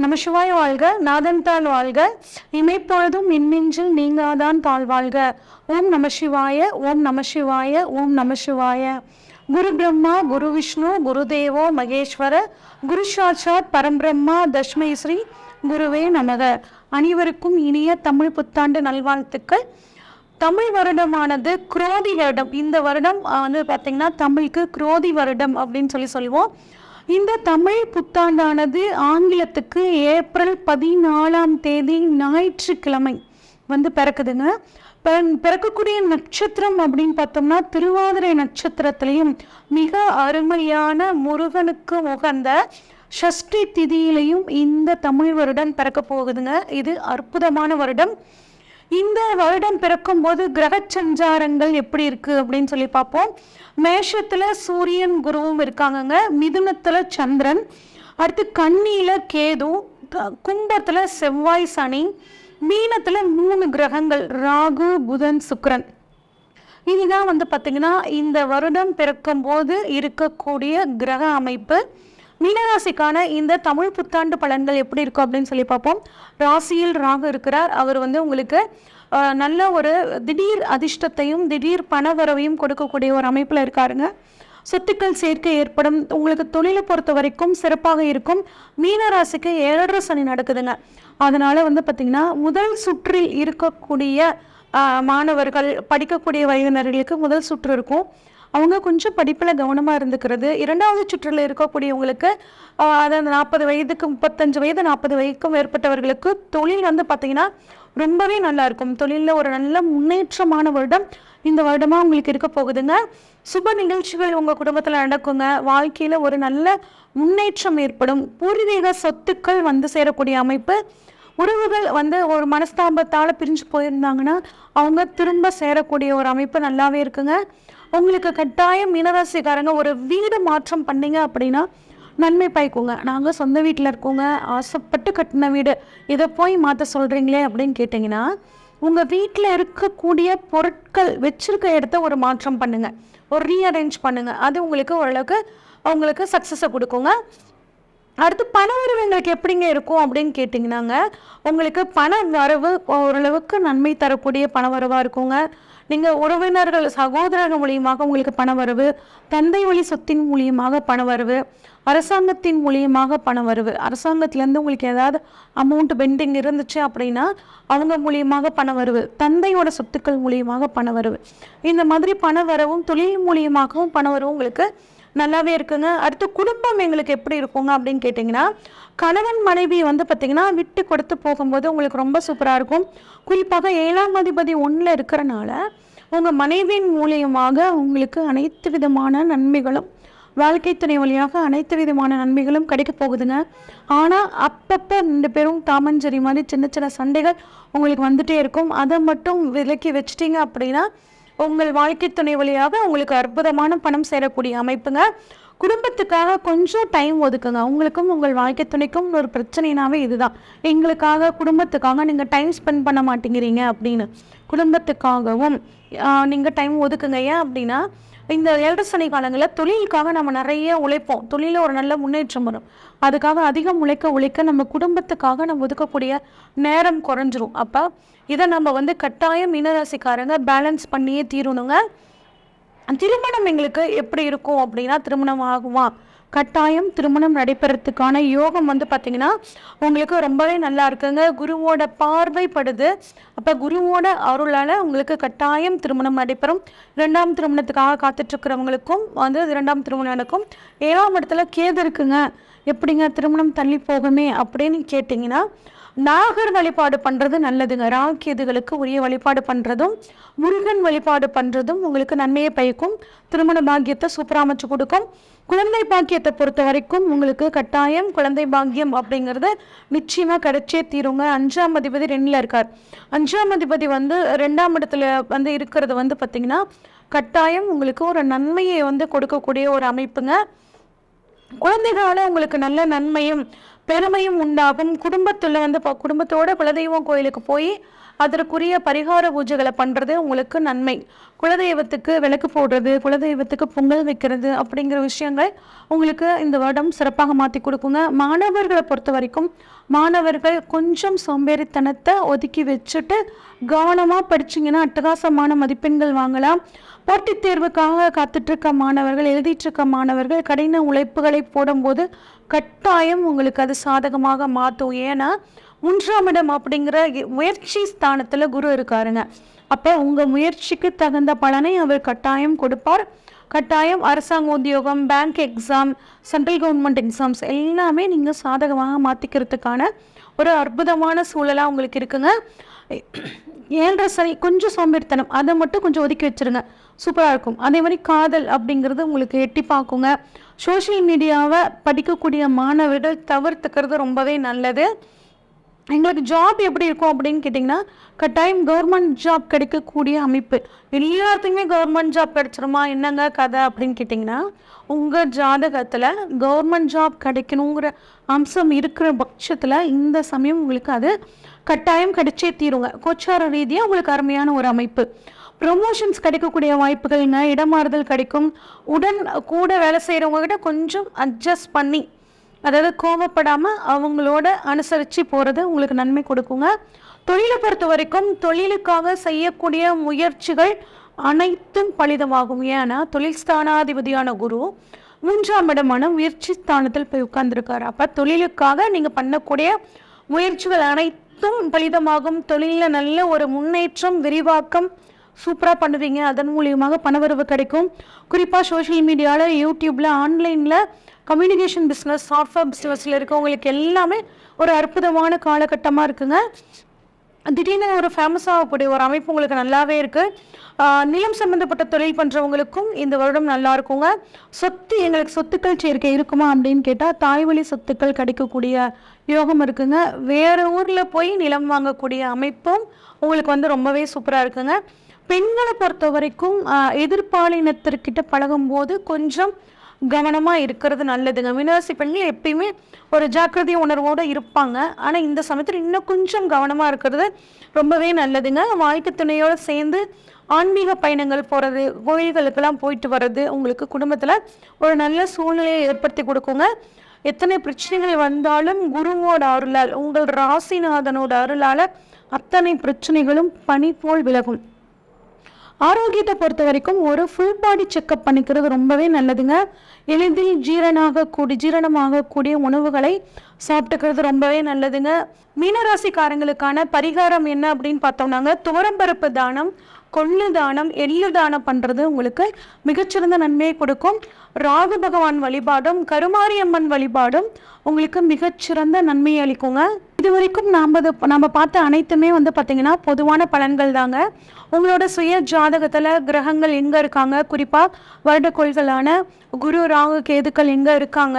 நமசிவாய வாழ்க, நாதன் தாள் வாழ்க, இமைப்பொழுதும் மின்மிஞ்சில் நீங்காதான் தாழ் வாழ்க. ஓம் நமசிவாய, ஓம் நமசிவாய, ஓம் நமசிவாய. குரு பிரம்மா, குரு விஷ்ணு, குரு தேவோ மகேஸ்வர, குரு சாட்சாத் பரம்பிரம்மா, தஸ்மை ஸ்ரீ குருவே நமக. அனைவருக்கும் இனிய தமிழ் புத்தாண்டு நல்வாழ்த்துக்கள். தமிழ் வருடமானது குரோதி வருடம். இந்த வருடம் பார்த்திங்கன்னா தமிழுக்கு குரோதி வருடம் அப்படின்னு சொல்லுவோம். இந்த தமிழ் புத்தாண்டானது ஆங்கிலத்துக்கு ஏப்ரல் 14ஆம் தேதி ஞாயிற்றுக்கிழமை பிறக்குதுங்க. பிறக்கக்கூடிய நட்சத்திரம் அப்படின்னு பார்த்தோம்னா திருவாதிரை நட்சத்திரத்திலையும் மிக அருமையான முருகனுக்கு உகந்த ஷஷ்டி திதியிலையும் இந்த தமிழ் வருடம் பிறக்க போகுதுங்க. இது அற்புதமான வருடம். இந்த வருடம் பிறக்கும் போது கிரக சஞ்சாரங்கள் எப்படி இருக்கு அப்படின்னு பார்ப்போம். மேஷத்துல சூரியன் குருவும் இருக்காங்கங்க. மிதுனத்துல சந்திரன், அடுத்து கன்னியில கேது, கும்பத்துல செவ்வாய் சனி, மீனத்துல 3 கிரகங்கள் ராகு புதன் சுக்கிரன். இதுதான் பார்த்தீங்கன்னா இந்த வருடம் பிறக்கும் போது இருக்கக்கூடிய கிரக அமைப்பு. மீனராசிக்கான இந்த தமிழ் புத்தாண்டு பலன்கள் எப்படி இருக்கும் அப்படின்னு பார்ப்போம். ராசியில் ராகு இருக்கிறார். அவர் உங்களுக்கு நல்ல ஒரு திடீர் அதிர்ஷ்டத்தையும் திடீர் பணவரவையும் கொடுக்கக்கூடிய ஒரு அமைப்பில் இருக்காருங்க. சொத்துக்கள் சேர்க்கை ஏற்படும். உங்களுக்கு தொழிலை பொறுத்த வரைக்கும் சிறப்பாக இருக்கும். மீனராசிக்கு 7.5 சனி நடக்குதுங்க. அதனால பார்த்தீங்கன்னா முதல் சுற்றில் இருக்கக்கூடிய மாணவர்கள், படிக்கக்கூடிய வயதினர்களுக்கு முதல் சுற்று இருக்கும். அவங்க கொஞ்சம் படிப்பில் கவனமாக இருந்துக்கிறது. 2வது சுற்றில் இருக்கக்கூடியவங்களுக்கு அதாவது 40 வயதுக்கு 35 வயது 40 வயதுக்கும் மேற்பட்டவர்களுக்கு தொழில் பார்த்திங்கன்னா ரொம்பவே நல்லா இருக்கும். தொழிலில் ஒரு நல்ல முன்னேற்றமான வருடம் இந்த வருடமாக உங்களுக்கு இருக்க போகுதுங்க. சுப நிகழ்ச்சிகள் உங்கள் குடும்பத்தில் நடக்குங்க. வாழ்க்கையில் ஒரு நல்ல முன்னேற்றம் ஏற்படும். பூர்வீக சொத்துக்கள் சேரக்கூடிய அமைப்பு. உறவுகள் ஒரு மனஸ்தாபத்தால் பிரிஞ்சு போயிருந்தாங்கன்னா அவங்க திரும்ப சேரக்கூடிய ஒரு அமைப்பு நல்லாவே இருக்குங்க. உங்களுக்கு கட்டாயம் மீனராசிக்காரங்க ஒரு வீடு மாற்றம் பண்ணீங்க அப்படின்னா நன்மை பயக்குங்க. நாங்கள் சொந்த வீட்டில் இருக்கோங்க, ஆசைப்பட்டு கட்டின வீடு, இதை போய் மாற்ற சொல்கிறீங்களே அப்படின்னு கேட்டிங்கன்னா உங்கள் வீட்டில் இருக்கக்கூடிய பொருட்கள் வச்சிருக்க இடத்த ஒரு மாற்றம் பண்ணுங்கள், ஒரு ரீஅரேஞ்ச் பண்ணுங்கள். அது உங்களுக்கு ஓரளவுக்கு அவங்களுக்கு சக்ஸஸை கொடுக்குங்க. அடுத்து பண வரவு எங்களுக்கு எப்படிங்க இருக்கும் அப்படின்னு கேட்டிங்கன்னாங்க உங்களுக்கு பண வரவு ஓரளவுக்கு நன்மை தரக்கூடிய பண வரவாக இருக்குங்க. நீங்கள் உறவினர்கள் சகோதரர்கள் மூலியமாக உங்களுக்கு பண வரவு, தந்தை வழி சொத்தின் மூலியமாக பண வரவு, அரசாங்கத்தின் மூலியமாக பண வரவு. அரசாங்கத்திலேருந்து உங்களுக்கு ஏதாவது அமௌண்ட் பெண்டிங் இருந்துச்சு அப்படின்னா அவங்க மூலியமாக பண வரவு, தந்தையோட சொத்துக்கள் மூலியமாக பண வரவு. இந்த மாதிரி பண வரவும் தொழில் மூலியமாகவும் பண வரவும் உங்களுக்கு நல்லாவே இருக்குங்க. அடுத்து குடும்பம் எங்களுக்கு எப்படி இருக்குங்க அப்படின்னு கேட்டிங்கன்னா கணவன் மனைவி பார்த்திங்கன்னா விட்டு கொடுத்து போகும்போது உங்களுக்கு ரொம்ப சூப்பராக இருக்கும். குறிப்பாக 7ஆம் அதிபதி 1ல் இருக்கிறனால உங்கள் மனைவியின் மூலியமாக உங்களுக்கு அனைத்து விதமான நன்மைகளும், வாழ்க்கை துணை வழியாக அனைத்து விதமான நன்மைகளும் கிடைக்க போகுதுங்க. ஆனால் அப்பப்போ 2 பேரும் தாமஞ்சரி மாதிரி சின்ன சின்ன சண்டைகள் உங்களுக்கு வந்துட்டே இருக்கும். அதை மட்டும் விலக்கி வச்சிட்டிங்க அப்படின்னா உங்கள் வாழ்க்கை துணை வழியாக உங்களுக்கு அற்புதமான பணம் சேரக்கூடிய அமைப்புங்க. குடும்பத்துக்காக கொஞ்சம் டைம் ஒதுக்குங்க. உங்களுக்கும் உங்கள் வாழ்க்கை துணைக்கும் ஒரு பிரச்சனைனாவே இதுதான். எங்களுக்காக குடும்பத்துக்காக நீங்கள் டைம் ஸ்பெண்ட் பண்ண மாட்டேங்கிறீங்க அப்படின்னு குடும்பத்துக்காகவும் நீங்கள் டைம் ஒதுக்குங்க. ஏன் அப்படின்னா இந்த 7.5 சனி காலங்களில் தொழிலுக்காக நம்ம நிறைய உழைப்போம். தொழிலில் ஒரு நல்ல முன்னேற்றம் வரும். அதுக்காக அதிகம் உழைக்க நம்ம குடும்பத்துக்காக நம்ம ஒதுக்கக்கூடிய நேரம் குறைஞ்சிரும். அப்போ இதை நம்ம கட்டாயம் மீனராசிக்காரங்க பேலன்ஸ் பண்ணியே தீரணுங்க. திருமணம் எங்களுக்கு எப்படி இருக்கும் அப்படின்னா திருமணம் ஆகுமா? கட்டாயம் திருமணம் நடைபெறத்துக்கான யோகம் பார்த்திங்கன்னா உங்களுக்கு ரொம்பவே நல்லா இருக்குங்க. குருவோட பார்வை படுது. அப்போ குருவோட அருளால் உங்களுக்கு கட்டாயம் திருமணம் நடைபெறும். 2ஆம் திருமணத்துக்காக காத்துட்ருக்கிறவங்களுக்கும் 2ஆம் திருமணம் நடக்கும். 7ஆம் இடத்துல கேது இருக்குங்க. எப்படிங்க திருமணம் தள்ளி போகுமே அப்படின்னு கேட்டிங்கன்னா நாகர் வழிபாடு பண்ணுறது நல்லதுங்க. ராகேதுகளுக்கு உரிய வழிபாடு பண்ணுறதும் முருகன் வழிபாடு பண்ணுறதும் உங்களுக்கு நன்மையை பயக்கும். திருமண பாக்கியத்தை சூப்பராக அமைச்சு கொடுக்கும். குழந்தை பாக்கியத்தை பொறுத்த வரைக்கும் உங்களுக்கு கட்டாயம் குழந்தை பாக்கியம் அப்படிங்கிறது நிச்சயமாக கிடைச்சே தீருங்க. 5ஆம் அதிபதி 2ல் இருக்கார். 5ஆம் அதிபதி 2ஆம் இடத்துல இருக்கிறது பார்த்திங்கன்னா கட்டாயம் உங்களுக்கு ஒரு நன்மையை கொடுக்கக்கூடிய ஒரு அமைப்புங்க. குழந்தைகளால் உங்களுக்கு நல்ல நன்மையும் பெருமையும் உண்டாகும். குடும்பத்தில் குடும்பத்தோட குலதெய்வம் கோயிலுக்கு போய் அதற்குரிய பரிகார பூஜைகளை பண்ணுறது உங்களுக்கு நன்மை. குலதெய்வத்துக்கு விளக்கு போடுறது, குலதெய்வத்துக்கு பொங்கல் வைக்கிறது அப்படிங்கிற விஷயங்கள் உங்களுக்கு இந்த வருடம் சிறப்பாக மாற்றி கொடுக்குங்க. மாணவர்களை பொறுத்த வரைக்கும் மாணவர்கள் கொஞ்சம் சோம்பேறித்தனத்தை ஒதுக்கி வச்சுட்டு கவனமாக படிச்சிங்கன்னா அட்டகாசமான மதிப்பெண்கள் வாங்கலாம். போட்டித் தேர்வுக்காக காத்துட்ருக்க மாணவர்கள், எழுதிட்டுருக்க மாணவர்கள் கடின உழைப்புகளை போடும்போது கட்டாயம் உங்களுக்கு அது சாதகமாக மாற்றும். ஏன்னா 3ஆம் இடம் அப்படிங்கிற முயற்சி ஸ்தானத்தில் குரு இருக்காருங்க. அப்போ உங்கள் முயற்சிக்கு தகுந்த பலனை அவர் கட்டாயம் கொடுப்பார். கட்டாயம் அரசாங்க உத்தியோகம், bank exam, central government exams எல்லாமே நீங்கள் சாதகமாக மாற்றிக்கிறதுக்கான ஒரு அற்புதமான சூழலாக உங்களுக்கு இருக்குங்க. 7.5 சனி கொஞ்சம் சோம்பேறித்தனம், அதை மட்டும் கொஞ்சம் ஒதுக்கி வச்சுருங்க, சூப்பராக இருக்கும். அதே மாதிரி காதல் அப்படிங்கிறது உங்களுக்கு எட்டி பார்க்குங்க. சோஷியல் மீடியாவை படிக்கக்கூடிய மாணவர்கள் தவிர்த்துக்கிறது ரொம்பவே நல்லது. எங்களுக்கு ஜாப் எப்படி இருக்கும் அப்படின்னு கேட்டிங்கன்னா, கட்டாயம் கவர்மெண்ட் ஜாப் கிடைக்கக்கூடிய அமைப்பு. எல்லாத்துக்குமே கவர்மெண்ட் ஜாப் கிடைச்சிருமா என்னங்க கதை அப்படின்னு கேட்டிங்கன்னா, உங்கள் ஜாதகத்தில் கவர்மெண்ட் ஜாப் கிடைக்கணுங்கிற அம்சம் இருக்கிற பட்சத்தில் இந்த சமயம் உங்களுக்கு அது கட்டாயம் கிடைச்சே தீருங்க. கோச்சார ரீதியாக உங்களுக்கு அருமையான ஒரு அமைப்பு. ப்ரொமோஷன்ஸ் கிடைக்கக்கூடிய வாய்ப்புகள்ங்க, இடமாறுதல் கிடைக்கும். உடன் கூட வேலை செய்கிறவங்ககிட்ட கொஞ்சம் அட்ஜஸ்ட் பண்ணி, அதாவது கோபப்படாமல் அவங்களோட அனுசரித்து போகிறது உங்களுக்கு நன்மை கொடுக்குங்க. தொழிலை பொறுத்த வரைக்கும் தொழிலுக்காக செய்யக்கூடிய முயற்சிகள் அனைத்தும் பலிதமாகும். ஏன்னா தொழில் ஸ்தானாதிபதியான குரு 3ஆம் இடமான முயற்சி ஸ்தானத்தில் போய் உட்கார்ந்துருக்காரு. அப்போ தொழிலுக்காக நீங்கள் பண்ணக்கூடிய முயற்சிகள் அனைத்தும் பலிதமாகும். தொழிலில் நல்ல ஒரு முன்னேற்றம், விரிவாக்கம் சூப்பராக பண்ணுவீங்க. அதன் மூலியமாக பணவரவு கிடைக்கும். குறிப்பாக சோஷியல் மீடியாவில், யூடியூப்பில், ஆன்லைனில் கம்யூனிகேஷன் பிஸ்னஸ், சாஃப்ட்வேர் பிஸ்னஸில் இருக்கவங்களுக்கு எல்லாமே ஒரு அற்புதமான காலகட்டமாக இருக்குங்க. திடீர்னு ஒரு ஃபேமஸ் ஆகக்கூடிய ஒரு அமைப்பு உங்களுக்கு நல்லாவே இருக்குது. நிலம் சம்மந்தப்பட்ட தொழில் பண்ணுறவங்களுக்கும் இந்த வருடம் நல்லா இருக்குங்க. எங்களுக்கு சொத்துக்கள் சேர்க்கை இருக்குமா அப்படின்னு கேட்டால் தாய்வழி சொத்துக்கள் கிடைக்கக்கூடிய யோகம் இருக்குங்க. வேறு ஊரில் போய் நிலம் வாங்கக்கூடிய அமைப்பும் உங்களுக்கு வந்து ரொம்பவே சூப்பராக இருக்குங்க. பெண்களை பொறுத்த வரைக்கும் எதிர்பாலினத்திற்கிட்ட பழகும்போது கொஞ்சம் கவனமாக இருக்கிறது நல்லதுங்க. மீனராசி பெண்கள் எப்பயுமே ஒரு ஜாக்கிரதை உணர்வோடு இருப்பாங்க. ஆனால் இந்த சமயத்தில் இன்னும் கொஞ்சம் கவனமாக இருக்கிறது ரொம்பவே நல்லதுங்க. வாழ்க்கை துணையோடு சேர்ந்து ஆன்மீக பயணங்கள் போகிறது, கோயில்களுக்கெல்லாம் போயிட்டு வர்றது உங்களுக்கு குடும்பத்தில் ஒரு நல்ல சூழ்நிலையை ஏற்படுத்தி கொடுக்குங்க. எத்தனை பிரச்சனைகள் வந்தாலும் குருவோட அருளால், உங்கள் ராசிநாதனோட அருளால் அத்தனை பிரச்சனைகளும் பனி போல் விலகும். ஆரோக்கியத்தை பொறுத்த வரைக்கும் ஒரு ஃபுல் பாடி செக்கப் பண்ணிக்கிறது ரொம்பவே நல்லதுங்க. எளிதில் ஜீரணமாகக்கூடிய உணவுகளை சாப்பிட்டுக்கிறது ரொம்பவே நல்லதுங்க. மீனராசிக்காரங்களுக்கான பரிகாரம் என்ன அப்படின்னு பார்த்தோம்னாங்க, துவரம்பருப்பு தானம், கொள்ளு தானம், எள்ளு தானம் பண்ணுறது உங்களுக்கு மிகச்சிறந்த நன்மையை கொடுக்கும். ராகு பகவான் வழிபாடும் கருமாரியம்மன் வழிபாடும் உங்களுக்கு மிகச்சிறந்த நன்மையை அளிக்குங்க. இது வரைக்கும் நம்ம பார்த்த அனைத்துமே வந்து பார்த்திங்கன்னா பொதுவான பலன்கள் தாங்க. உங்களோட சுய ஜாதகத்தில் கிரகங்கள் எங்கே இருக்காங்க, குறிப்பாக வருடக்கோள்களான குரு, ராகு, கேதுக்கள் எங்கே இருக்காங்க,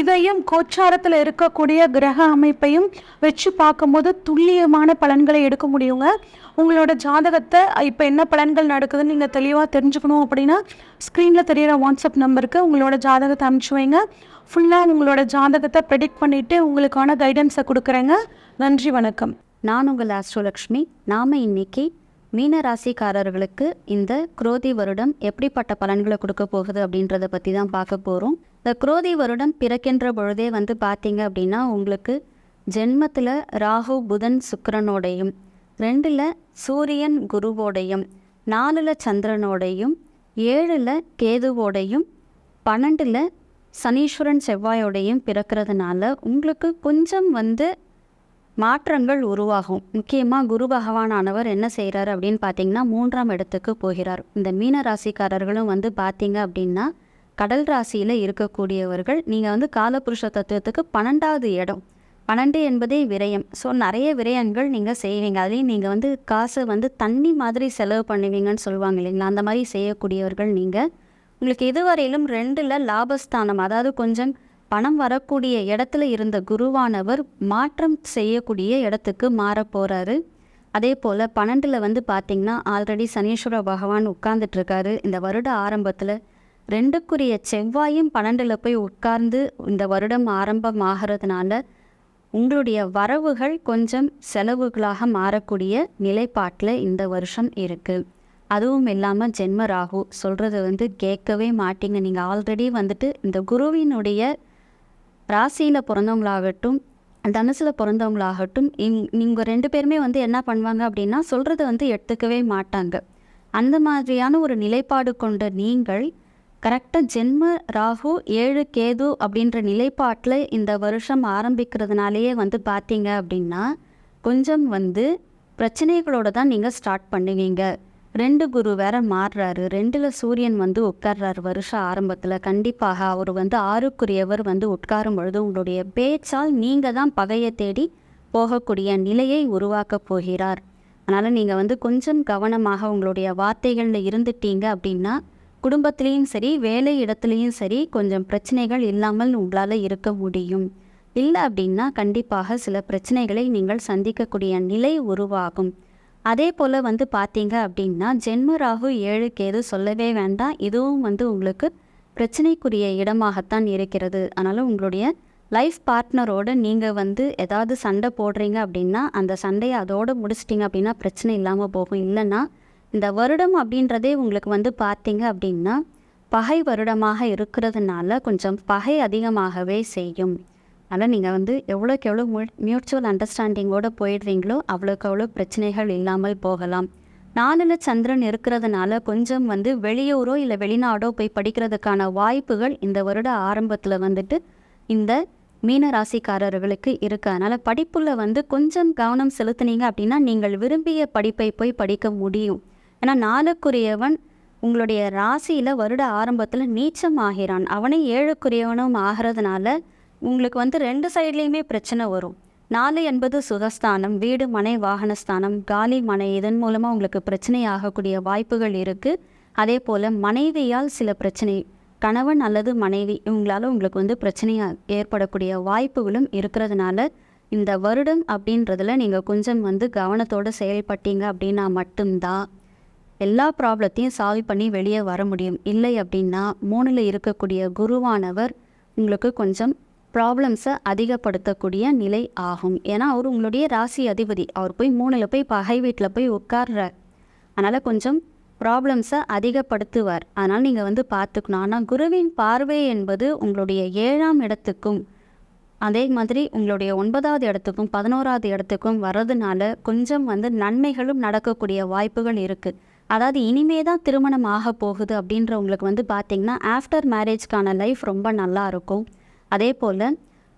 இதையும் கோச்சாரத்தில் இருக்கக்கூடிய கிரக அமைப்பையும் வச்சு பார்க்கும்போது துல்லியமான பலன்களை எடுக்க முடியுங்க. உங்களோட ஜாதகத்தை இப்போ என்ன பலன்கள் நடக்குதுன்னு நீங்கள் தெளிவாக தெரிஞ்சுக்கணும் அப்படின்னா ஸ்க்ரீனில் தெரிகிற வாட்ஸ்அப் நம்பருக்கு உங்களோட ஜாதகத்தை அனுப்பிச்சி வைங்க. ஃபுல்லாக உங்களோட ஜாதகத்தை ப்ரெடிக்ட் பண்ணிவிட்டு உங்களுக்கான கைடன்ஸை கொடுக்குறேங்க. நன்றி, வணக்கம். நான் உங்கள் ஆஸ்ட்ரோலக்ஷ்மி. நாம் இன்னைக்கு மீன ராசிக்காரர்களுக்கு இந்த குரோதி வருடம் எப்படிப்பட்ட பலன்களை கொடுக்க போகுது அப்படின்றத பற்றி தான் பார்க்க போகிறோம். இந்த குரோதி வருடம் பிறக்கின்ற பொழுதே வந்து பார்த்தீங்க அப்படின்னா உங்களுக்கு ஜென்மத்தில் ராகு புதன் சுக்கிரனோடையும், 2ல் சூரியன் குருவோடையும், 4ல் சந்திரனோடையும், 7ல் கேதுவோடையும், 12ல் சனீஸ்வரன் செவ்வாயோடையும் பிறக்கிறதுனால உங்களுக்கு கொஞ்சம் வந்து மாற்றங்கள் உருவாகும். முக்கியமாக குரு பகவானானவர் என்ன செய்கிறார் அப்படின்னு பார்த்தீங்கன்னா 3ஆம் இடத்துக்கு போகிறார். இந்த மீன ராசிக்காரர்களும் வந்து பார்த்தீங்க அப்படின்னா கடல் ராசியில் இருக்கக்கூடியவர்கள். நீங்கள் வந்து காலபுருஷ தத்துவத்துக்கு 12வது இடம். 12 என்பதே விரயம். ஸோ நிறைய விரயங்கள் நீங்கள் செய்வீங்க. அதுலேயும் நீங்கள் வந்து காசை வந்து தண்ணி மாதிரி செலவு பண்ணுவீங்கன்னு சொல்லுவாங்க இல்லைங்களா, அந்த மாதிரி செய்யக்கூடியவர்கள் நீங்கள். உங்களுக்கு இதுவரையிலும் 2ல் லாபஸ்தானம், அதாவது கொஞ்சம் பணம் வரக்கூடிய இடத்துல இருந்த குருவானவர் மாற்றம் செய்யக்கூடிய இடத்துக்கு மாற போகிறாரு. அதே போல் 12ல் வந்து பார்த்திங்கன்னா ஆல்ரெடி சனீஸ்வர பகவான் உட்கார்ந்துட்டுருக்காரு. இந்த வருட ஆரம்பத்தில் 2க்குரிய செவ்வாயும் 12ல் போய் உட்கார்ந்து இந்த வருடம் ஆரம்பமாகிறதுனால உங்களுடைய வரவுகள் கொஞ்சம் செலவுகளாக மாறக்கூடிய நிலைப்பாட்டில் இந்த வருஷம் இருக்குது. அதுவும் இல்லாமல் ஜென்ம ராகு சொல்கிறது வந்து கேட்கவே மாட்டீங்க. நீங்கள் ஆல்ரெடி வந்துட்டு இந்த குருவினுடைய ராசியில் பிறந்தவங்களாகட்டும் தனுசில் பிறந்தவங்களாகட்டும் நீங்கள் 2 பேருமே வந்து என்ன பண்ணுவாங்க அப்படின்னா சொல்கிறத வந்து எடுத்துக்கவே மாட்டாங்க. அந்த மாதிரியான ஒரு நிலைப்பாடு கொண்ட நீங்கள் கரெக்டாக ஜென்ம ராகு 7 கேது அப்படின்ற நிலைப்பாட்டில் இந்த வருஷம் ஆரம்பிக்கிறதுனாலேயே வந்து பார்த்தீங்க அப்படின்னா கொஞ்சம் வந்து பிரச்சனைகளோடு தான் நீங்கள் ஸ்டார்ட் பண்ணுவீங்க. 2 குரு வேற மாறுறாரு, 2ல் சூரியன் வந்து உட்கார்றாரு வருஷ ஆரம்பத்தில். கண்டிப்பாக அவர் வந்து 6க்குரியவர் வந்து உட்காரும் பொழுது உங்களுடைய பேச்சால் நீங்கள் தான் பகையை தேடி போகக்கூடிய நிலையை உருவாக்கப் போகிறார். அதனால் நீங்கள் வந்து கொஞ்சம் கவனமாக உங்களுடைய வார்த்தைகளில் இருந்துட்டீங்க அப்படின்னா குடும்பத்துலேயும் சரி வேலை இடத்துலையும் சரி கொஞ்சம் பிரச்சனைகள் இல்லாமல் உங்களால் இருக்க முடியும். இல்லை அப்படின்னா கண்டிப்பாக சில பிரச்சனைகளை நீங்கள் சந்திக்கக்கூடிய நிலை உருவாகும். அதே போல் வந்து பார்த்தீங்க அப்படின்னா ஜென்ம ராகு 7 கேது சொல்லவே வேண்டாம், இதுவும் வந்து உங்களுக்கு பிரச்சனைக்குரிய இடமாகத்தான் இருக்கிறது. அதனால் உங்களுடைய லைஃப் பார்ட்னரோடு நீங்கள் வந்து ஏதாவது சண்டை போடுறீங்க அப்படின்னா அந்த சண்டையை அதோடு முடிச்சிட்டிங்க அப்படின்னா பிரச்சனை இல்லாமல் போகும். இல்லைன்னா இந்த வருடம் அப்படின்றதே உங்களுக்கு வந்து பார்த்தீங்க அப்படின்னா பகை வருடமாக இருக்கிறதுனால கொஞ்சம் பகை அதிகமாகவே செய்யும். அதனால் நீங்கள் வந்து எவ்வளோக்கு எவ்வளோ மியூச்சுவல் அண்டர்ஸ்டாண்டிங்கோடு போயிடுறீங்களோ அவ்வளோக்கு அவ்வளோ பிரச்சனைகள் இல்லாமல் போகலாம். 4ல் சந்திரன் இருக்கிறதுனால கொஞ்சம் வந்து வெளியூரோ இல்லை வெளிநாடோ போய் படிக்கிறதுக்கான வாய்ப்புகள் இந்த வருட ஆரம்பத்தில் வந்துட்டு இந்த மீன ராசிக்காரர்களுக்கு இருக்குது. அதனால் படிப்புல வந்து கொஞ்சம் கவனம் செலுத்துனீங்க அப்படின்னா நீங்கள் விரும்பிய படிப்பை போய் படிக்க முடியும். ஏன்னா 4க்குரியவன் உங்களுடைய ராசியில் வருட ஆரம்பத்தில் நீச்சம் ஆகிறான், அவனே 7க்குரியவனும் ஆகிறதுனால உங்களுக்கு வந்து 2 சைட்லேயுமே பிரச்சனை வரும். 4 என்பது சுகஸ்தானம், வீடு மனை வாகனஸ்தானம், காலி மனை, இதன் மூலமாக உங்களுக்கு பிரச்சனை ஆகக்கூடிய வாய்ப்புகள் இருக்குது. அதே போல் மனைவியால் சில பிரச்சனை, கணவன் அல்லது மனைவி இவங்களால் உங்களுக்கு வந்து பிரச்சனையாக ஏற்படக்கூடிய வாய்ப்புகளும் இருக்கிறதுனால இந்த வருடம் அப்படின்றதுல நீங்கள் கொஞ்சம் வந்து கவனத்தோடு செயல்பட்டீங்க அப்படின்னா மட்டும்தான் எல்லா ப்ராப்ளத்தையும் சால்வ் பண்ணி வெளியே வர முடியும். இல்லை அப்படின்னா 3ல் இருக்கக்கூடிய குருவானவர் உங்களுக்கு கொஞ்சம் ப்ராப்ளம்ஸை அதிகப்படுத்தக்கூடிய நிலை ஆகும். ஏன்னா அவர் உங்களுடைய ராசி அதிபதி, அவர் போய் 3ல் போய் பகை வீட்டில் போய் உட்கார்றார். அதனால் கொஞ்சம் ப்ராப்ளம்ஸை அதிகப்படுத்துவார். அதனால் நீங்கள் வந்து பார்த்துக்கணும். ஆனால் குருவின் பார்வை என்பது உங்களுடைய 7ஆம் இடத்துக்கும் அதே மாதிரி உங்களுடைய 9வது இடத்துக்கும் 11வது இடத்துக்கும் வர்றதுனால கொஞ்சம் வந்து நன்மைகளும் நடக்கக்கூடிய வாய்ப்புகள் இருக்குது. அதாவது இனிமே தான் திருமணம் ஆக போகுது அப்படின்றவங்களுக்கு வந்து பார்த்திங்கன்னா ஆஃப்டர் மேரேஜ்க்கான லைஃப் ரொம்ப நல்லா இருக்கும். அதே போல்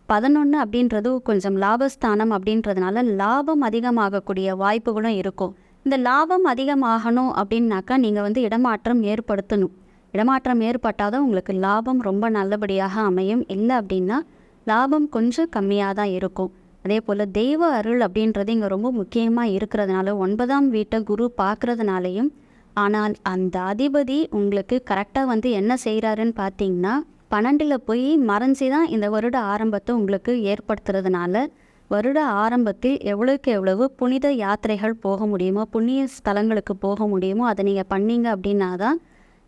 11 அப்படின்றது கொஞ்சம் லாபஸ்தானம் அப்படின்றதுனால லாபம் அதிகமாகக்கூடிய வாய்ப்புகளும் இருக்கும். இந்த லாபம் அதிகமாகணும் அப்படின்னாக்கா நீங்கள் வந்து இடமாற்றம் ஏற்படுத்தணும். இடமாற்றம் ஏற்பட்டால் தான் உங்களுக்கு லாபம் ரொம்ப நல்லபடியாக அமையும். இல்லை அப்படின்னா லாபம் கொஞ்சம் கம்மியாக தான் இருக்கும். அதே போல் தெய்வ அருள் அப்படின்றது இங்கே ரொம்ப முக்கியமாக இருக்கிறதுனால 9ஆம் வீட்டை குரு பார்க்குறதுனாலையும், ஆனால் அந்த அதிபதி உங்களுக்கு கரெக்டாக வந்து என்ன செய்கிறாருன்னு பார்த்தீங்கன்னா 12ல் போய் மறைஞ்சி தான் இந்த வருட ஆரம்பத்தை உங்களுக்கு ஏற்படுத்துறதுனால வருட ஆரம்பத்தில் எவ்வளோக்கு எவ்வளவு புனித யாத்திரைகள் போக முடியுமோ, புண்ணிய ஸ்தலங்களுக்கு போக முடியுமோ அதை நீங்கள் பண்ணீங்க அப்படின்னா தான்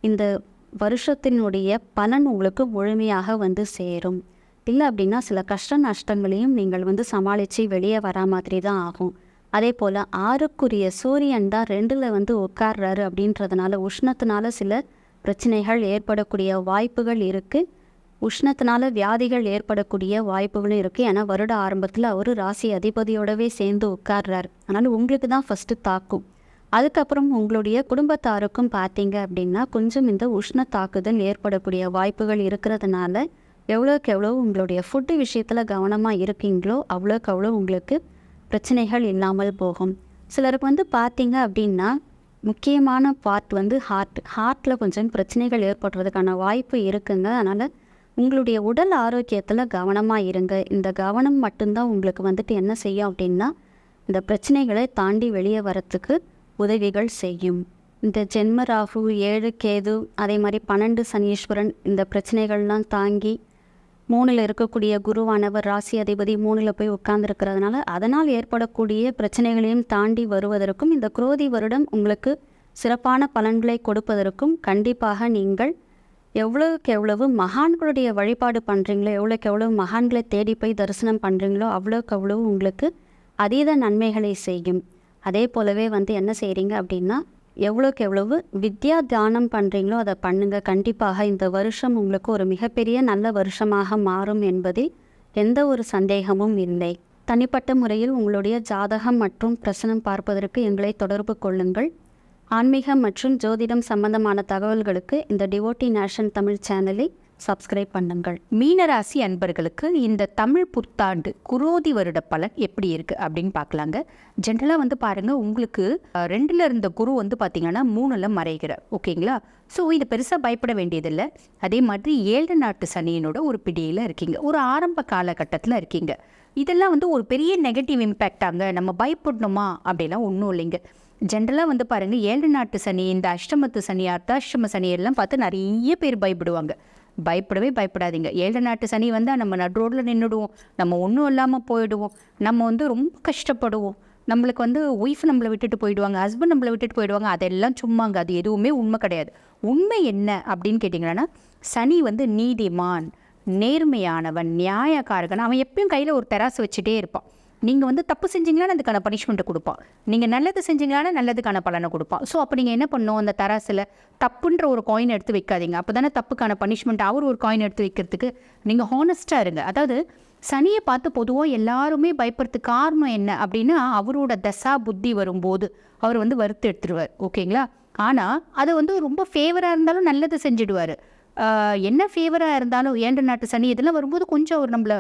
இந்த வருஷத்தினுடைய பலன் உங்களுக்கு முழுமையாக வந்து சேரும். இல்லை அப்படின்னா சில கஷ்ட நஷ்டங்களையும் நீங்கள் வந்து சமாளித்து வெளியே வரா மாதிரி தான் ஆகும். அதே போல் 6க்குரிய சூரியன் தான் 2ல் வந்து உட்கார்றாரு அப்படின்றதுனால உஷ்ணத்தினால சில பிரச்சனைகள் ஏற்படக்கூடிய வாய்ப்புகள் இருக்குது. உஷ்ணத்தினால வியாதிகள் ஏற்படக்கூடிய வாய்ப்புகளும் இருக்குது. ஏன்னா வருட ஆரம்பத்தில் அவர் ராசி அதிபதியோடவே சேர்ந்து உட்கார்றாரு. அதனால் உங்களுக்கு தான் ஃபஸ்ட்டு தாக்கும். அதுக்கப்புறம் உங்களுடைய குடும்பத்தாருக்கும் பார்த்தீங்க அப்படின்னா கொஞ்சம் இந்த உஷ்ண தாக்குதல் ஏற்படக்கூடிய வாய்ப்புகள் இருக்கிறதுனால எவ்வளோக்கு எவ்வளோ உங்களுடைய ஃபுட்டு விஷயத்தில் கவனமாக இருக்கீங்களோ அவ்வளோக்கு அவ்வளோ உங்களுக்கு பிரச்சனைகள் இல்லாமல் போகும். சிலருக்கு வந்து பார்த்தீங்க அப்படின்னா முக்கியமான பார்ட் வந்து ஹார்ட்டில் கொஞ்சம் பிரச்சனைகள் ஏற்படுறதுக்கான வாய்ப்பு இருக்குங்க. அதனால் உங்களுடைய உடல் ஆரோக்கியத்தில் கவனமாக இருங்க. இந்த கவனம் மட்டும்தான் உங்களுக்கு வந்துட்டு என்ன செய்யும் அப்படின்னா இந்த பிரச்சனைகளை தாண்டி வெளியே வரத்துக்கு உதவிகள் செய்யும். இந்த ஜென்ம ராகு 7 கேது அதே மாதிரி 12 சனீஸ்வரன் இந்த பிரச்சனைகள்லாம் தாங்கி 3ல் இருக்கக்கூடிய குருவானவர் ராசி அதிபதி 3ல் போய் உட்கார்ந்துருக்கிறதுனால அதனால் ஏற்படக்கூடிய பிரச்சனைகளையும் தாண்டி வருவதற்கும் இந்த குரோதி வருடம் உங்களுக்கு சிறப்பான பலன்களை கொடுப்பதற்கும் கண்டிப்பாக நீங்கள் எவ்வளோக்கு எவ்வளவு மகான்களுடைய வழிபாடு பண்ணுறீங்களோ, எவ்வளோக்கு எவ்வளவு மகான்களை தேடி போய் தரிசனம் பண்ணுறீங்களோ அவ்வளோக்கு அவ்வளவு உங்களுக்கு அதீத நன்மைகளை செய்யும். அதே போலவே வந்து என்ன செய்கிறீங்க அப்படின்னா எவ்வளோக்கு எவ்வளவு வித்யா தியானம் பண்ணுறீங்களோ அதை பண்ணுங்கள். கண்டிப்பாக இந்த வருஷம் உங்களுக்கு ஒரு மிகப்பெரிய நல்ல வருஷமாக மாறும் என்பதில் எந்த ஒரு சந்தேகமும் இல்லை. தனிப்பட்ட முறையில் உங்களுடைய ஜாதகம் மற்றும் பிரசனம் பார்ப்பதற்கு எங்களை தொடர்பு கொள்ளுங்கள். ஆன்மீகம் மற்றும் ஜோதிடம் சம்பந்தமான தகவல்களுக்கு இந்த டிவோட்டி நேஷன் தமிழ் சேனலை சப்ஸ்கிரைப் பண்ணுங்கள். மீனராசி அன்பர்களுக்கு இந்த தமிழ் புத்தாண்டு குரோதி வருட பலன் எப்படி இருக்குது அப்படின்னு பார்க்கலாங்க. ஜென்ரலாக வந்து பாருங்கள், உங்களுக்கு 2ல் இருந்த குரு வந்து பார்த்திங்கன்னா 3ல் மறைகிறார். ஓகேங்களா? ஸோ இது பெருசாக பயப்பட வேண்டியதில்லை. அதே மாதிரி 7 நாட்டு சனியினோட ஒரு பிடியில் இருக்கீங்க, ஒரு ஆரம்ப காலகட்டத்தில் இருக்கீங்க. இதெல்லாம் வந்து ஒரு பெரிய நெகட்டிவ் இம்பேக்டாங்க, நம்ம பயப்படணுமா அப்படிலாம் ஒன்றும் இல்லைங்க. ஜென்ரலாக வந்து பாருங்கள், 7 நாட்டு சனி, இந்த அஷ்டமத்து சனி, அர்த்தாஷ்டம சனி எல்லாம் பார்த்து நிறைய பேர் பயப்படுவாங்க. பயப்படவே பயப்படாதீங்க. 7 நாட்டு சனி வந்தால் நம்ம நடு ரோட்டில் நின்றுடுவோம், நம்ம ஒன்றும் இல்லாமல் போயிடுவோம், நம்ம வந்து ரொம்ப கஷ்டப்படுவோம், நம்மளுக்கு வந்து ஒய்ஃப் நம்மளை விட்டுட்டு போயிடுவாங்க, ஹஸ்பண்ட் நம்மளை விட்டுட்டு போயிடுவாங்க. அதெல்லாம் சும்மாங்க, அது எதுவுமே உண்மை கிடையாது. உண்மை என்ன அப்படின்னு கேட்டிங்கன்னா, சனி வந்து நீதிமான், நேர்மையானவன், நியாயக்காரகன். அவன் எப்பயும் கையில் ஒரு தெராசு வச்சுட்டே இருப்பான். நீங்கள் வந்து தப்பு செஞ்சீங்களான்னு அதுக்கான பனிஷ்மெண்ட்டை கொடுப்பான், நீங்கள் நல்லது செஞ்சீங்களான்னு நல்லதுக்கான பலனை கொடுப்பான். ஸோ அப்போ நீங்கள் என்ன பண்ணணும், அந்த தராசில் தப்புன்ற ஒரு காயின் எடுத்து வைக்காதீங்க. அப்போ தானே தப்புக்கான பனிஷ்மெண்ட். அவர் ஒரு காயின் எடுத்து வைக்கிறதுக்கு நீங்கள் ஹானஸ்ட்டாக இருங்க. அதாவது சனியை பார்த்து பொதுவாக எல்லாருமே பயப்படுறதுக்கு காரணம் என்ன அப்படின்னா, அவரோட தசா புத்தி வரும்போது அவர் வந்து வறுத்து எடுத்துடுவார். ஓகேங்களா? ஆனால் அது வந்து ரொம்ப ஃபேவராக இருந்தாலும் நல்லது செஞ்சுடுவார். என்ன ஃபேவராக இருந்தாலும் 7 நாட்டு சனி இதெல்லாம் வரும்போது கொஞ்சம் அவர் நம்மளை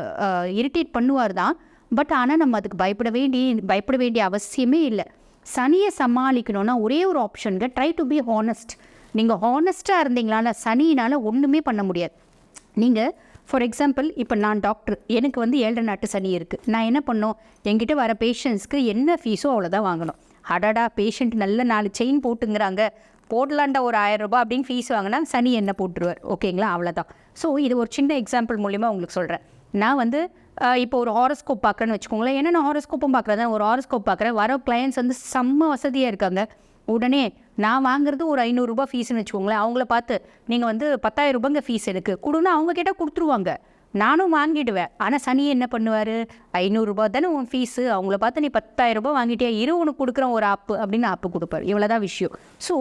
இரிட்டேட் பண்ணுவார் தான். பட் ஆனால் நம்ம அதுக்கு பயப்பட வேண்டிய அவசியமே இல்லை. சனியை சமாளிக்கணும்னா ஒரே ஒரு ஆப்ஷனுங்க, ட்ரை டு பி ஹானஸ்ட். நீங்கள் ஹானஸ்ட்டாக இருந்தீங்களால சனியினால் ஒன்றுமே பண்ண முடியாது. நீங்கள் ஃபார் எக்ஸாம்பிள், இப்போ நான் டாக்டர், எனக்கு வந்து 7 நாட்டு சனி இருக்குது. நான் என்ன பண்ணோம், என்கிட்ட வர பேஷண்ட்ஸ்க்கு என்ன ஃபீஸோ அவ்வளோதான் வாங்கணும். அடடா, பேஷண்ட் நல்ல 4 செயின் போட்டுங்கிறாங்க, போடலாண்டா ஒரு 1000 ரூபாய் அப்படின்னு ஃபீஸ் வாங்கினா சனி என்ன போட்டுருவார். ஓகேங்களா? அவ்வளோதான். ஸோ இது ஒரு சின்ன எக்ஸாம்பிள் மூலிமா உங்களுக்கு சொல்கிறேன். நான் வந்து இப்போ ஒரு ஹாரோஸ்கோப் பார்க்குறேன்னு வச்சுக்கோங்களேன். ஏன்னா நான் ஹாரோஸ்கோப்பும் பார்க்குறேன், ஒரு ஹாரோஸ்கோப் பார்க்குறேன். வர கிளையன்ஸ் வந்து செம்ம வசதியாக இருக்காங்க. உடனே நான் வாங்குறது ஒரு 500 ரூபாய் ஃபீஸ்ன்னு வச்சுக்கோங்களேன். அவங்கள பார்த்து நீங்கள் வந்து 10,000 ரூபாய்ங்க ஃபீஸ் எனக்கு கொடுன்னா அவங்க கேட்டால் கொடுத்துருவாங்க, நானும் வாங்கிடுவேன். ஆனால் சனி என்ன பண்ணுவார், 500 ரூபாய் தானே உன் ஃபீஸு, அவங்கள பார்த்து நீ 10,000 ரூபாய் வாங்கிட்டே இரு, உனக்கு கொடுக்குறேன் ஒரு ஆப்பு அப்படின்னு ஆப்பு கொடுப்பார். இவ்வளோதான் விஷயம். ஸோ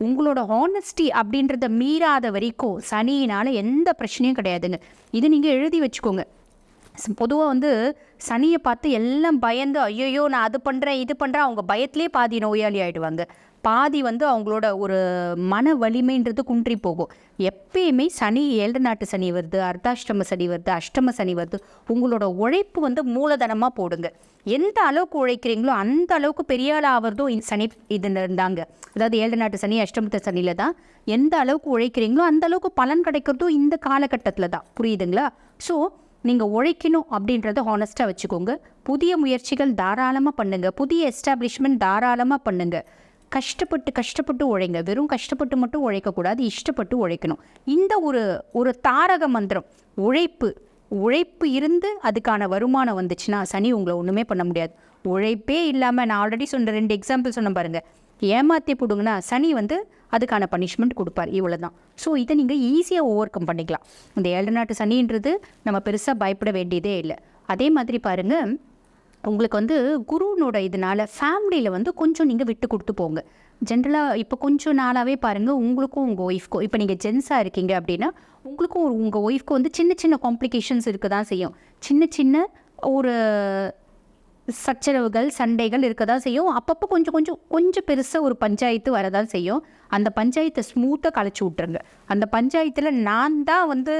உங்களோட ஹானஸ்டி அப்படின்றத மீறாத வரைக்கும் சனியினால் எந்த பிரச்சனையும் கிடையாதுங்க. இது நீங்கள் எழுதி வச்சுக்கோங்க. பொதுவாக வந்து சனியை பார்த்து எல்லாம் பயந்து ஐயோ நான் அது பண்ணுறேன் இது பண்ணுறேன், அவங்க பயத்திலே பாதி நோயாளி ஆகிடுவாங்க. பாதி வந்து அவங்களோட ஒரு மன வலிமைன்றது குன்றி போகும். எப்பயுமே சனி 7 நாட்டு சனி வருது, அர்த்தாஷ்டம சனி வருது, அஷ்டம சனி வருது, உங்களோட உழைப்பு வந்து மூலதனமாக போடுங்க. எந்த அளவுக்கு உழைக்கிறீங்களோ அந்த அளவுக்கு பெரிய ஆள் ஆகிறதும் சனி இதில் இருந்தாங்க. அதாவது 7 நாட்டு சனி அஷ்டமத்த சனியில் தான் எந்த அளவுக்கு உழைக்கிறீங்களோ அந்த அளவுக்கு பலன் கிடைக்கிறதும் இந்த காலகட்டத்தில் தான். புரியுதுங்களா? ஸோ நீங்கள் உழைக்கணும் அப்படின்றத ஹானஸ்ட்டாக வச்சுக்கோங்க. புதிய முயற்சிகள் தாராளமாக பண்ணுங்கள், புதிய எஸ்டாப்ளிஷ்மெண்ட் தாராளமாக பண்ணுங்கள். கஷ்டப்பட்டு உழைங்க. வெறும் கஷ்டப்பட்டு மட்டும் உழைக்கக்கூடாது, இஷ்டப்பட்டு உழைக்கணும். இந்த ஒரு தாரக மந்திரம், உழைப்பு இருந்து அதுக்கான வருமானம் வந்துச்சுன்னா சனி உங்களை ஒன்றுமே பண்ண முடியாது. உழைப்பே இல்லாமல், நான் ஆல்ரெடி சொன்ன 2 எக்ஸாம்பிள் சொன்ன பாருங்கள், ஏமாற்றி போடுங்கன்னா சனி வந்து அதுக்கான பனிஷ்மெண்ட் கொடுப்பார். இவ்வளோ தான். ஸோ இதை நீங்கள் ஈஸியாக ஓவர் கம் பண்ணிக்கலாம். இந்த 7 நாட்டு சனின்றது நம்ம பெருசாக பயப்பட வேண்டியதே இல்லை. அதே மாதிரி பாருங்கள், உங்களுக்கு வந்து குருனோட இதனால் ஃபேமிலியில் வந்து கொஞ்சம் நீங்கள் விட்டு கொடுத்து போங்க. ஜென்ரலாக இப்போ கொஞ்சம் நாளாகவே பாருங்கள், உங்களுக்கும் உங்கள் ஒய்ஃப்க்கும், இப்போ நீங்கள் ஜென்ஸாக இருக்கீங்க அப்படின்னா உங்களுக்கும் உங்கள் ஒய்ஃப்க்கும் வந்து சின்ன சின்ன காம்ப்ளிகேஷன்ஸ் இருக்க தான் செய்யும். சின்ன ஒரு சச்சரவுகள் சண்டைகள் இருக்க தான் செய்யும். அப்பப்போ கொஞ்சம் பெருசாக ஒரு பஞ்சாயத்து வரதான் செய்யும். அந்த பஞ்சாயத்தை ஸ்மூத்தாக கலைச்சி விட்ருங்க. அந்த பஞ்சாயத்தில் நான் தான் வந்து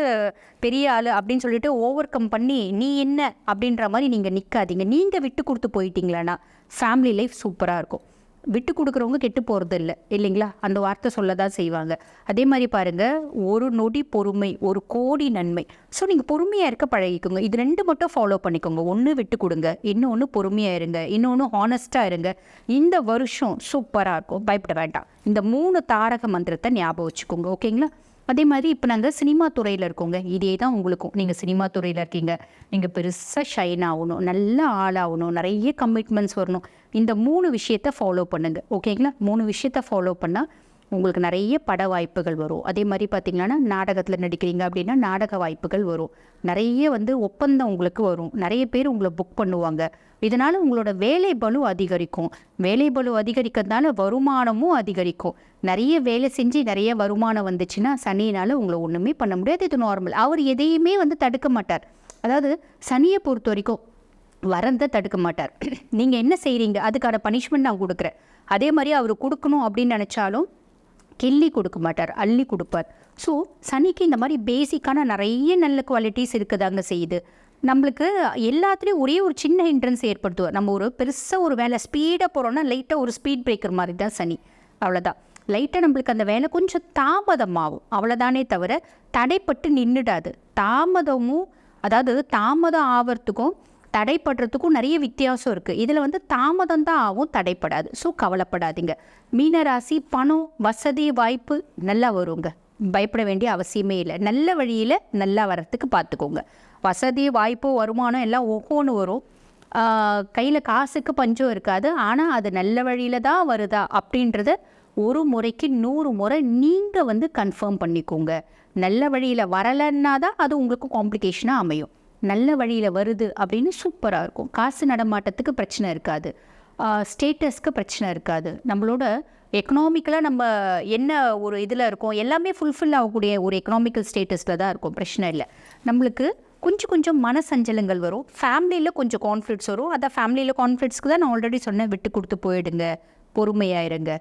பெரிய ஆள் அப்படின்னு சொல்லிட்டு ஓவர் கம் பண்ணி நீ என்ன அப்படின்ற மாதிரி நீங்கள் நிற்காதீங்க. நீங்கள் விட்டு கொடுத்து போயிட்டீங்களான்னா ஃபேமிலி லைஃப் சூப்பராக இருக்கும். விட்டு கொடுக்குறவங்க கெட்டு போகிறது இல்லை, இல்லைங்களா? அந்த வார்த்தை சொல்ல தான் செய்வாங்க. அதே மாதிரி பாருங்கள், ஒரு நொடி பொறுமை, ஒரு கோடி நன்மை. ஸோ நீங்கள் பொறுமையாக இருக்க பழகிக்கோங்க. இது 2 மட்டும் ஃபாலோ பண்ணிக்கோங்க. ஒன்று விட்டு கொடுங்க, இன்னொன்று பொறுமையாக இருங்க, இன்னொன்று ஹானஸ்ட்டாக இருங்க. இந்த வருஷம் சூப்பராக இருக்கும், பயப்பட வேண்டாம். இந்த 3 தாரக மந்திரத்தை ஞாபகம் வச்சுக்கோங்க. ஓகேங்களா? அதே மாதிரி இப்போ நாங்கள் சினிமா துறையில் இருக்கோங்க. இதே தான் உங்களுக்கும். நீங்கள் சினிமா துறையில் இருக்கீங்க, நீங்கள் பெருசாக ஷைன் ஆகணும், நல்ல ஆளாகணும், நிறைய கமிட்மெண்ட்ஸ் வரணும். இந்த 3 விஷயத்தை ஃபாலோ பண்ணுங்கள். ஓகேங்களா? 3 விஷயத்தை ஃபாலோ பண்ணால் உங்களுக்கு நிறைய பட வாய்ப்புகள் வரும். அதே மாதிரி பார்த்திங்கன்னா நாடகத்தில் நடிக்கிறீங்க அப்படின்னா நாடக வாய்ப்புகள் வரும். நிறைய வந்து ஒப்பந்தம் உங்களுக்கு வரும். நிறைய பேர் உங்களை புக் பண்ணுவாங்க. இதனால் உங்களோட வேலை பளு அதிகரிக்கும். வேலை பளு அதிகரிக்கிறதுனால வருமானமும் அதிகரிக்கும். நிறைய வேலை செஞ்சு நிறைய வருமானம் வந்துச்சுன்னா சனியினால் உங்களை ஒன்றுமே பண்ண முடியாது. இது நார்மல். அவர் எதையுமே வந்து தடுக்க மாட்டார். அதாவது சனியை பொறுத்த வரைக்கும் வரதை தடுக்க மாட்டார். நீங்கள் என்ன செய்கிறீங்க அதுக்கான பனிஷ்மெண்ட் நான் கொடுக்குறேன். அதே மாதிரி அவர் கொடுக்கணும் அப்படின்னு நினச்சாலும் கிள்ளி கொடுக்க மாட்டார், அள்ளி கொடுப்பார். ஸோ சனிக்கு இந்த மாதிரி பேசிக்கான நிறைய நல்ல குவாலிட்டிஸ் இருக்குதாங்க செய்யுது. நம்மளுக்கு எல்லாத்துலேயும் ஒரே ஒரு சின்ன ஹிண்ட்ரன்ஸ் ஏற்படுத்துவார். நம்ம ஒரு பெருசாக ஒரு வேலை ஸ்பீடாக போகிறோன்னா லைட்டாக ஒரு ஸ்பீட் பிரேக்கர் மாதிரி தான் சனி. அவ்வளோதான், லைட்டாக நம்மளுக்கு அந்த வேலை கொஞ்சம் தாமதமாகும், அவ்வளோதானே தவிர தடைப்பட்டு நின்றுடாது. தாமதமும் அதாவது தாமதம் ஆகிறதுக்கும் தடைப்படுறதுக்கும் நிறைய வித்தியாசம் இருக்குது. இதில் வந்து தாமதம் தான் ஆகும், தடைப்படாது. ஸோ கவலைப்படாதீங்க. மீனராசி பணம் வசதி வாய்ப்பு நல்லா வருங்க, பயப்பட வேண்டிய அவசியமே இல்லை. நல்ல வழியில் நல்லா வரத்துக்கு பார்த்துக்கோங்க. வசதி வாய்ப்பு வருமானம் எல்லாம் ஒவ்வொன்று வரும். கையில் காசுக்கு பஞ்சம் இருக்காது. ஆனால் அது நல்ல வழியில் தான் வருதா அப்படின்றத ஒரு முறைக்கு 100 முறை நீங்கள் வந்து கன்ஃபார்ம் பண்ணிக்கோங்க. நல்ல வழியில் வரலைன்னா தான் அது உங்களுக்கு காம்ப்ளிகேஷனாக அமையும். நல்ல வழியில் வருது அப்படின்னு சூப்பராக இருக்கும். காசு நடமாட்டத்துக்கு பிரச்சனை இருக்காது, ஸ்டேட்டஸ்க்கு பிரச்சனை இருக்காது. நம்மளோட எக்கனாமிக்கலாக நம்ம என்ன ஒரு இதில் இருக்கோம் எல்லாமே ஃபுல்ஃபில் ஆகக்கூடிய ஒரு எக்கனாமிக்கல் ஸ்டேட்டஸில் தான் இருக்கும், பிரச்சனை இல்லை. நம்மளுக்கு கொஞ்சம் கொஞ்சம் மனசஞ்சலங்கள் வரும், ஃபேமிலியில் கொஞ்சம் கான்ஃப்ளிக்ட்ஸ் வரும். அதான் ஃபேமிலியில் கான்ஃப்ளிக்ட்ஸ்க்கு தான் நான் ஆல்ரெடி சொன்னேன், விட்டு கொடுத்து போயிடுங்க, பொறுமையாயிருங்க.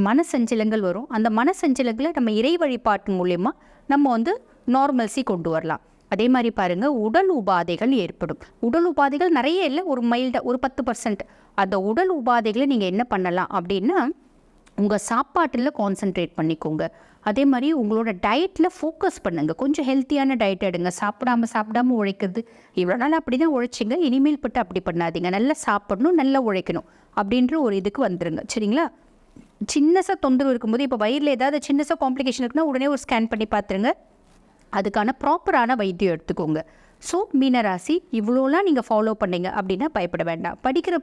மனசஞ்சலங்கள் வரும். அந்த மனசஞ்சலங்களை நம்ம இறை வழிபாட்டு மூலயமா நம்ம வந்து நார்மல்சி கொண்டு வரலாம். அதே மாதிரி பாருங்கள், உடல் உபாதைகள் ஏற்படும். உடல் உபாதைகள் நிறைய இல்லை, ஒரு மைல்டாக ஒரு 10%. அந்த உடல் உபாதைகளை நீங்கள் என்ன பண்ணலாம் அப்படின்னா, உங்கள் சாப்பாட்டில் கான்சென்ட்ரேட் பண்ணிக்கோங்க. அதே மாதிரி உங்களோட டயட்டில் ஃபோக்கஸ் பண்ணுங்கள். கொஞ்சம் ஹெல்த்தியான டயட் எடுங்க. சாப்பிடாம உழைக்கிறது இவ்வளோ நாள் அப்படி தான் உழைச்சிங்க, இனிமேல் பட்டு அப்படி பண்ணாதீங்க. நல்லா சாப்பிடணும், நல்லா உழைக்கணும் அப்படின்ற ஒரு இதுக்கு வந்துடுங்க, சரிங்களா? சின்னசாக தொந்தரவு இருக்கும்போது, இப்போ வயிறில் ஏதாவது சின்னசாக காம்ப்ளிகேஷன் இருக்குன்னா உடனே ஒரு ஸ்கேன் பண்ணி பார்த்துருங்க. அதுக்கான ப்ராப்பரான வைத்தியம் எடுத்துக்கோங்க. ஸோ மீனராசி இவ்வளோலாம் நீங்கள் ஃபாலோ பண்ணீங்க அப்படின்னா பயப்பட வேண்டாம். படிக்கிற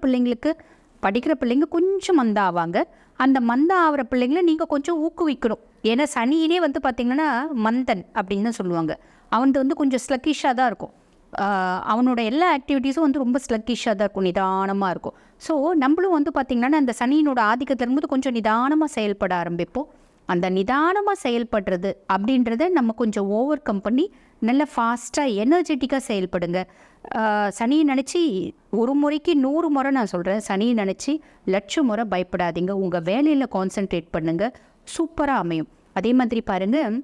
பிள்ளைங்க கொஞ்சம் மந்தம் ஆவாங்க. அந்த மந்தம் ஆகிற பிள்ளைங்கள நீங்கள் கொஞ்சம் ஊக்குவிக்கணும். ஏன்னா சனியினே வந்து பார்த்திங்கன்னா மந்தன் அப்படின்னு தான் சொல்லுவாங்க. அவன் வந்து கொஞ்சம் ஸ்லக்கிஷாக தான் இருக்கும். அவனோட எல்லா ஆக்டிவிட்டீஸும் வந்து ரொம்ப ஸ்லக்கிஷாக தான் இருக்கும், நிதானமாக இருக்கும். ஸோ நம்மளும் வந்து பார்த்திங்கன்னா அந்த சனியினோட ஆதிக்கத்திலிருந்து கொஞ்சம் நிதானமாக செயல்பட ஆரம்பிப்போம். அந்த நிதானமாக செயல்படுறது அப்படின்றத நம்ம கொஞ்சம் ஓவர் கம் பண்ணி நல்ல ஃபாஸ்ட்டாக எனர்ஜெட்டிக்காக செயல்படுங்க. சனியை நினச்சி ஒரு முறைக்கு 100 முறை நான் சொல்கிறேன், சனியை நினச்சி 1,00,000 முறை பயப்படாதீங்க. உங்கள் வேலையில் கான்சென்ட்ரேட் பண்ணுங்கள், சூப்பராக அமையும். அதே மாதிரி பாருங்கள்,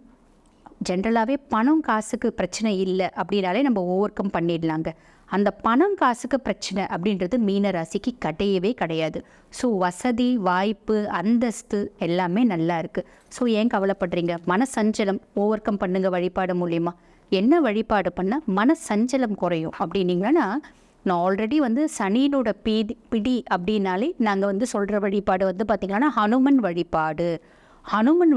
ஜென்ரலாகவே பணம் காசுக்கு பிரச்சனை இல்லை அப்படின்னாலே நம்ம ஓவர் கம் பண்ணிடலாங்க. அந்த பணம் காசுக்கு பிரச்சனை அப்படின்றது மீனராசிக்கு கிடையவே கிடையாது. ஸோ வசதி வாய்ப்பு அந்தஸ்து எல்லாமே நல்லா இருக்குது. ஸோ ஏன் கவலைப்படுறீங்க? மனசஞ்சலம் ஓவர் கம் பண்ணுங்க வழிபாடு மூலிமா. என்ன வழிபாடு பண்ணால் மனசஞ்சலம் குறையும் அப்படின்னீங்கன்னா, நான் ஆல்ரெடி வந்து சனியினோட பிடி அப்படின்னாலே நாங்கள் வந்து சொல்கிற வழிபாடு வந்து பார்த்திங்கன்னா ஹனுமன்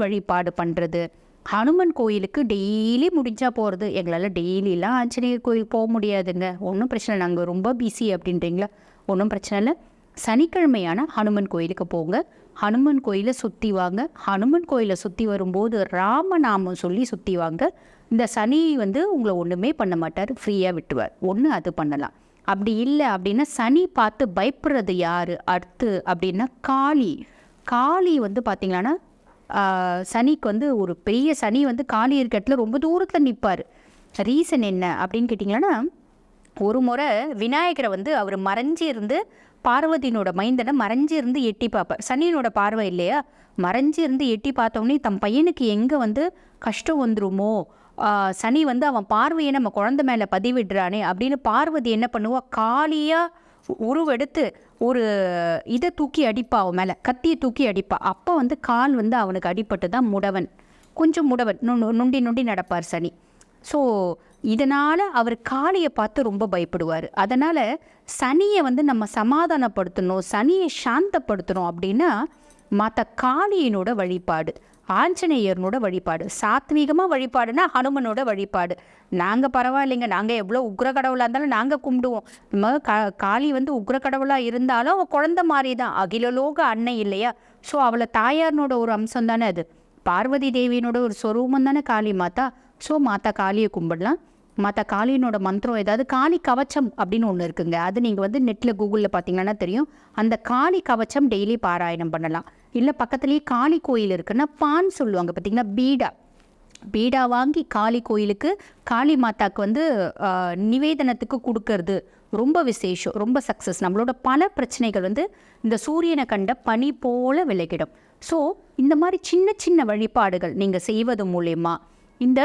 வழிபாடு பண்ணுறது. ஹனுமன் கோயிலுக்கு டெய்லி முடிஞ்சால் போகிறது. எங்களால் டெய்லிலாம் ஆஞ்சநேயர் கோயில் போக முடியாதுங்க, ஒன்றும் பிரச்சனை, நாங்கள் ரொம்ப பிஸி அப்படின்றீங்களா? ஒன்றும் பிரச்சனை இல்லை. சனிக்கிழமையான ஹனுமன் கோயிலுக்கு போங்க, ஹனுமன் கோயிலை சுற்றி வாங்க. ஹனுமன் கோயிலை சுற்றி வரும்போது ராமநாமம் சொல்லி சுற்றி வாங்க. இந்த சனி வந்து உங்களை ஒன்றுமே பண்ண மாட்டார், ஃப்ரீயாக விட்டுவார். ஒன்று அது பண்ணலாம். அப்படி இல்லை அப்படின்னா சனி பார்த்து பயப்படுறது யார் அடுத்து அப்படின்னா காளி வந்து பார்த்திங்கன்னா சனிக்கு வந்து ஒரு பெரிய சனி வந்து காளி இருக்க இடத்துல ரொம்ப தூரத்தில் நிற்பார். ரீசன் என்ன அப்படின்னு கேட்டிங்கன்னா, ஒரு முறை விநாயகரை வந்து அவர் மறைஞ்சி இருந்து பார்வதியினோட மைந்தனை மறைஞ்சி இருந்து எட்டி பார்ப்பார். சனியினோட பார்வை இல்லையா, மறைஞ்சி இருந்து எட்டி பார்த்தோன்னே தம் பையனுக்கு எங்கே வந்து கஷ்டம் வந்துருமோ, சனி வந்து அவன் பார்வையை நம்ம குழந்தை மேலே பதிவிடுறானே அப்படின்னு பார்வதி என்ன பண்ணுவா, காளியாக உருவெடுத்து ஒரு இதை தூக்கி அடிப்பா, அவன் மேலே கத்தியை தூக்கி அடிப்பா. அப்போ வந்து கால் வந்து அவனுக்கு அடிபட்டு தான் கொஞ்சம் முடவன் நொண்டி நடப்பார் சனி. ஸோ இதனால் அவர் காளியை பார்த்து ரொம்ப பயப்படுவார். அதனால் சனியை வந்து நம்ம சமாதானப்படுத்தணும், சனியை சாந்தப்படுத்தணும் அப்படின்னா மற்ற காளியினோட வழிபாடு, ஆஞ்சநேயர்னோட வழிபாடு, சாத்வீகமாக வழிபாடுனா ஹனுமனோட வழிபாடு. நாங்கள் பரவாயில்லைங்க, நாங்கள் எவ்வளோ உக்ர கடவுளாக இருந்தாலும் நாங்கள் கும்பிடுவோம். நம்ம காளி வந்து உக்ர கடவுளாக இருந்தாலும் அவள் குழந்த மாதிரி தான், அகிலலோக அன்னை இல்லையா? ஸோ அவளை தாயார்னோட ஒரு அம்சம் தானே அது, பார்வதி தேவியினோட ஒரு சொரூபம் தானே காளி மாதா. ஸோ மாதா காளியை கும்பிடலாம். மாதா காளியினோட மந்திரம் ஏதாவது, காளி கவச்சம் அப்படின்னு ஒன்று இருக்குங்க, அது நீங்கள் வந்து நெட்டில் கூகுளில் பார்த்தீங்கன்னா தெரியும். அந்த காளி கவச்சம் டெய்லி பாராயணம் பண்ணலாம். இல்லை பக்கத்துலேயே காளி கோயில் இருக்குன்னா பான் சொல்லுவாங்க பார்த்திங்கன்னா, பீடா வாங்கி காளி கோயிலுக்கு காளி மாதாக்கு வந்து நிவேதனத்துக்கு கொடுக்கறது ரொம்ப விசேஷம், ரொம்ப சக்ஸஸ். நம்மளோட பல பிரச்சனைகள் வந்து இந்த சூரியனை கண்ட பனி போல விலகிடும். ஸோ இந்த மாதிரி சின்ன சின்ன வழிபாடுகள் நீங்கள் செய்வது மூலயமா இந்த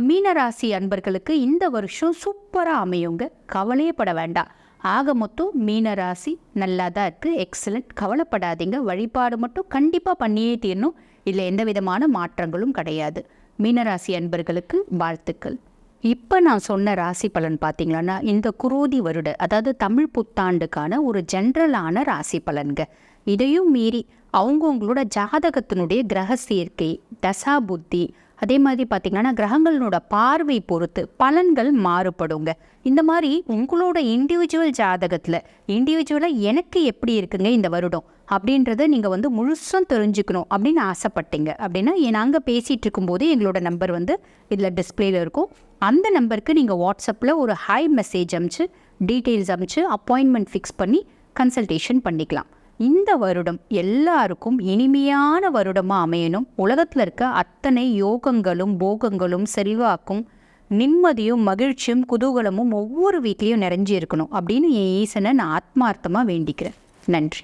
மீனராசி அன்பர்களுக்கு இந்த வருஷம் சூப்பராக அமையுங்க. கவலையே பட வேண்டாம். ஆக மொத்தம் மீனராசி நல்லா தான் இருக்குது, எக்ஸலண்ட். கவலைப்படாதீங்க. வழிபாடு மட்டும் கண்டிப்பாக பண்ணியே தீரணும். இதில் எந்த விதமான மாற்றங்களும் கிடையாது. மீனராசி அன்பர்களுக்கு வாழ்த்துக்கள். இப்போ நான் சொன்ன ராசி பலன் பார்த்தீங்கன்னா இந்த குரோதி வருட, அதாவது தமிழ் புத்தாண்டுக்கான ஒரு ஜென்ரலான ராசி பலன்க. இதையும் மீறி அவங்கவுங்களோட ஜாதகத்தினுடைய கிரக சேர்க்கை, தசா புத்தி, அதே மாதிரி பார்த்திங்கன்னா கிரகங்களோட பார்வை பொறுத்து பலன்கள் மாறுபடுங்க. இந்த மாதிரி உங்களோட இண்டிவிஜுவல் ஜாதகத்தில் இண்டிவிஜுவலாக எனக்கு எப்படி இருக்குங்க இந்த வருடம் அப்படின்றத நீங்கள் வந்து முழுசும் தெரிஞ்சுக்கணும் அப்படின்னு ஆசைப்பட்டீங்க அப்படின்னா நாங்கள் பேசிகிட்டு இருக்கும்போது எங்களோட நம்பர் வந்து இதில் டிஸ்பிளேயில் இருக்கும். அந்த நம்பருக்கு நீங்கள் வாட்ஸ்அப்பில் ஒரு ஹாய் மெசேஜ் அனுப்பிச்சு டீட்டெயில்ஸ் அனுப்பிச்சு அப்பாயின்மெண்ட் ஃபிக்ஸ் பண்ணி கன்சல்டேஷன் பண்ணிக்கலாம். இந்த வருடம் எல்லாருக்கும் இனிமையான வருடமாக அமையணும். உலகத்தில் இருக்க அத்தனை யோகங்களும் போகங்களும் செல்வாக்கும் நிம்மதியும் மகிழ்ச்சியும் குதூகலமும் ஒவ்வொரு வீட்லேயும் நிறைஞ்சி இருக்கணும் அப்படின்னு என் ஈசனை நான் ஆத்மார்த்தமாக வேண்டிக்கிறேன். நன்றி.